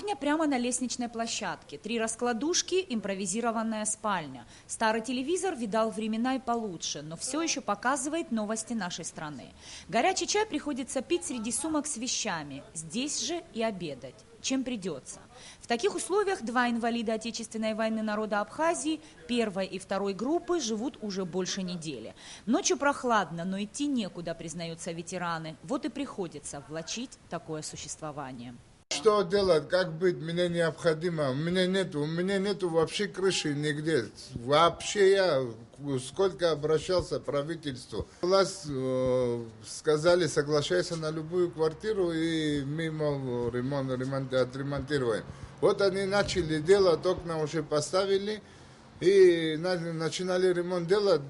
Кухня прямо на лестничной площадке. 3 раскладушки, импровизированная спальня. Старый телевизор видал времена и получше, но все еще показывает новости нашей страны. Горячий чай приходится пить среди сумок с вещами. Здесь же и обедать. Чем придется. В таких условиях 2 инвалида Отечественной войны народа Абхазии первой и второй группы живут уже больше недели. Ночью прохладно, но идти некуда, признаются ветераны. Вот и приходится влачить такое существование. Что делать, как быть, мне необходимо. У меня нету вообще крыши нигде. Вообще я сколько обращался к правительству. Власть сказали, соглашайся на любую квартиру и мимо отремонтируем. Вот они начали делать, окна уже поставили и начинали ремонт делать.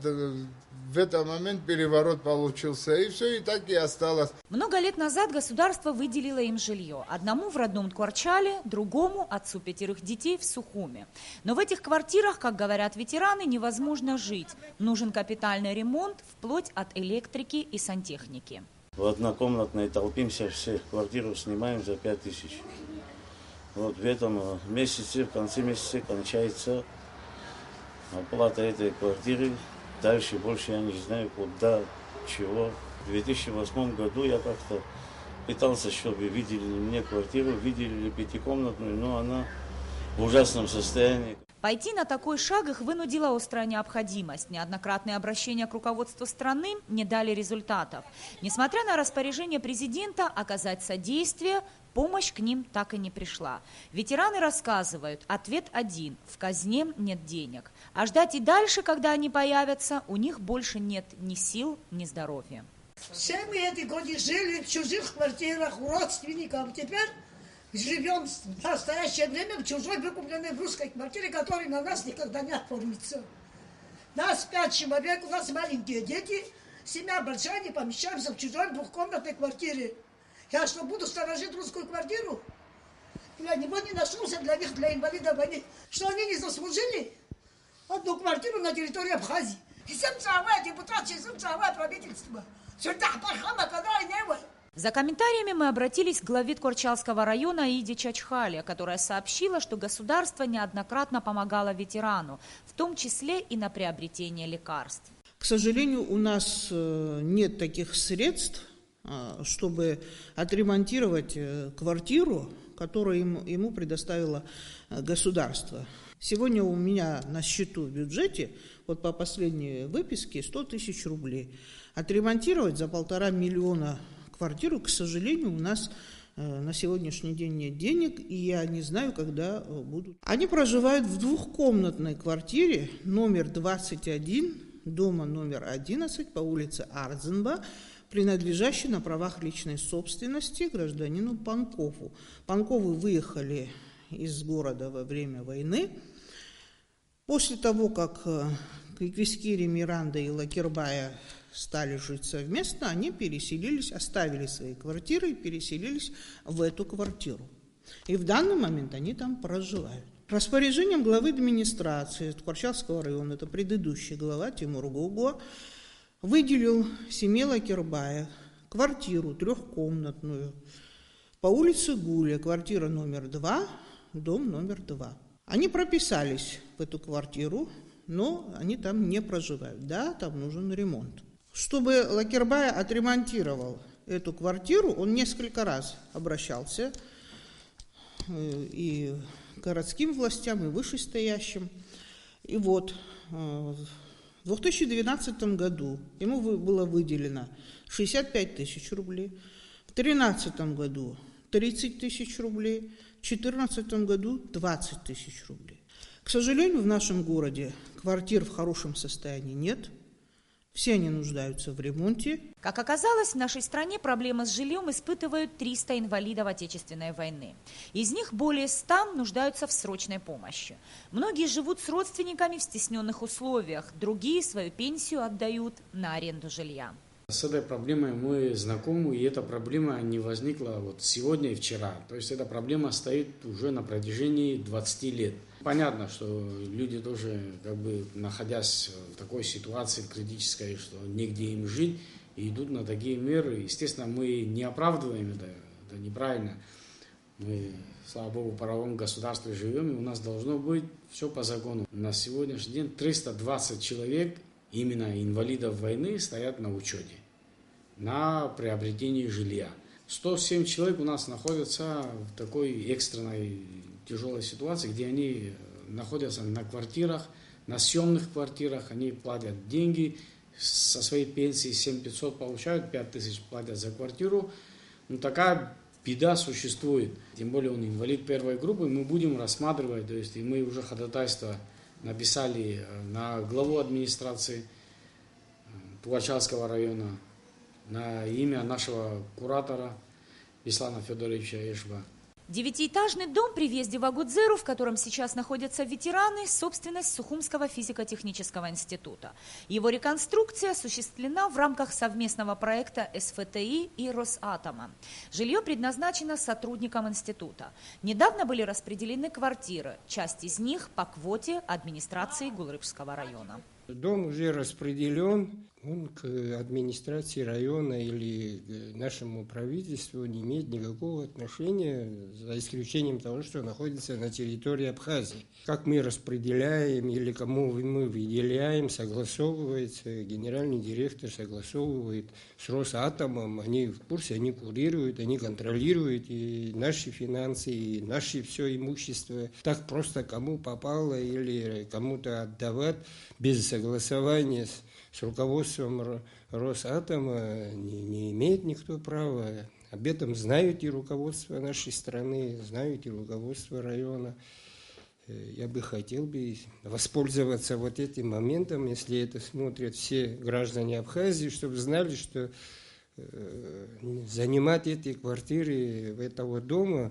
В этот момент переворот получился, и все, и так и осталось. Много лет назад государство выделило им жилье. Одному в родном Ткварчале, другому, отцу 5 детей, в Сухуме. Но в этих квартирах, как говорят ветераны, невозможно жить. Нужен капитальный ремонт, вплоть от электрики и сантехники. В однокомнатной толпимся, все квартиру снимаем за 5000. Вот в этом месяце, в конце месяца кончается оплата этой квартиры. Дальше больше я не знаю, куда, чего. В 2008 году я как-то пытался, чтобы видели мне квартиру, видели 5-комнатную, но она в ужасном состоянии. Пойти на такой шаг их вынудила острая необходимость. Неоднократные обращения к руководству страны не дали результатов. Несмотря на распоряжение президента оказать содействие, помощь к ним так и не пришла. Ветераны рассказывают, ответ один – в казне нет денег. А ждать и дальше, когда они появятся, у них больше нет ни сил, ни здоровья. Все мы эти годы жили в чужих квартирах, у родственников. Теперь живем в настоящее время в чужой выкупленной в русской квартире, которая на нас никогда не оформится. Нас 5 человек, у нас маленькие дети, семья большая, не помещаемся в чужой 2-комнатной квартире. Я что, буду сторожить русскую квартиру? Для него не нашелся, для них, для инвалидов войны. Что они не заслужили? Одну квартиру на территории Абхазии. И всем целое депутация, всем целое правительство. За комментариями мы обратились к главе Ткварчалского района Иде Чачхале, которая сообщила, что государство неоднократно помогало ветерану, в том числе и на приобретение лекарств. К сожалению, у нас нет таких средств, чтобы отремонтировать квартиру, которую ему предоставило государство. Сегодня у меня на счету в бюджете, вот по последней выписке, 100 000 рублей. Отремонтировать за 1,5 миллиона квартиру, к сожалению, у нас на сегодняшний день нет денег, и я не знаю, когда будут. Они проживают в 2-комнатной квартире номер 21, дома номер 11 по улице Арзенба, принадлежащей на правах личной собственности гражданину Панкову. Панковы выехали из города во время войны. После того, как Квиквискири, Миранда и Лакербая стали жить совместно, они переселились, оставили свои квартиры и переселились в эту квартиру. И в данный момент они там проживают. Распоряжением главы администрации Ткварчалского района, это предыдущий глава Тимур Гого, выделил семье Лакербая квартиру 3-комнатную по улице Гуля, квартира номер 2, дом номер 2. Они прописались в эту квартиру, но они там не проживают. Да, там нужен ремонт. Чтобы Лакербай отремонтировал эту квартиру, он несколько раз обращался и к городским властям, и вышестоящим. И вот в 2012 году ему было выделено 65 000 рублей, в 2013 году 30 000 рублей, в 2014 году 20 000 рублей. К сожалению, в нашем городе квартир в хорошем состоянии нет. Все они нуждаются в ремонте. Как оказалось, в нашей стране проблемы с жильем испытывают 300 инвалидов Отечественной войны. Из них более 100 нуждаются в срочной помощи. Многие живут с родственниками в стесненных условиях, другие свою пенсию отдают на аренду жилья. С этой проблемой мы знакомы, и эта проблема не возникла вот сегодня и вчера. То есть эта проблема стоит уже на протяжении 20 лет. Понятно, что люди тоже, находясь в такой ситуации критической, что негде им жить, и идут на такие меры. Естественно, мы не оправдываем это неправильно. Мы слава богу, в правовом государстве живем, и у нас должно быть все по закону. На сегодняшний день 320 человек, именно инвалидов войны, стоят на учете, на приобретении жилья. 107 человек у нас находятся в такой экстренной тяжелой ситуации, где они находятся на квартирах, на съемных квартирах, они платят деньги, со своей пенсии 7500 получают, 5000 платят за квартиру. Ну, такая беда существует. Тем более он инвалид первой группы, мы будем рассматривать, то есть и мы уже ходатайство написали на главу администрации Тугачевского района, на имя нашего куратора Беслана Федоровича Эшба. Девятиэтажный дом при въезде в Агудзеру, в котором сейчас находятся ветераны, собственность Сухумского физико-технического института. Его реконструкция осуществлена в рамках совместного проекта СФТИ и Росатома. Жилье предназначено сотрудникам института. Недавно были распределены квартиры, часть из них по квоте администрации Гулрыбского района. Дом уже распределен, он к администрации района или к нашему правительству не имеет никакого отношения, за исключением того, что находится на территории Абхазии. Как мы распределяем или кому мы выделяем, согласовывается, генеральный директор согласовывает с Росатомом, они в курсе, они курируют, они контролируют и наши финансы, и наше все имущество. Так просто кому попало или кому-то отдавать без согласования с руководством Росатома не имеет никто права. Об этом знают и руководство нашей страны, знают и руководство района. Я бы хотел воспользоваться вот этим моментом, если это смотрят все граждане Абхазии, чтобы знали, что занимать эти квартиры этого дома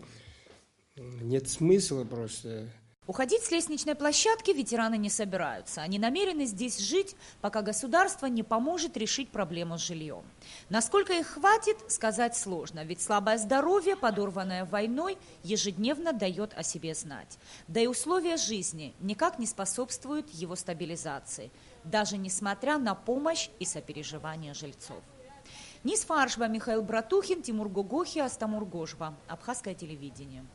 нет смысла просто. Уходить с лестничной площадки ветераны не собираются. Они намерены здесь жить, пока государство не поможет решить проблему с жильем. Насколько их хватит, сказать сложно, ведь слабое здоровье, подорванное войной, ежедневно дает о себе знать. Да и условия жизни никак не способствуют его стабилизации, даже несмотря на помощь и сопереживание жильцов. Нис Фаршба, Михаил Братухин, Тимур Гогохи, Астамур Гожба. Абхазское телевидение.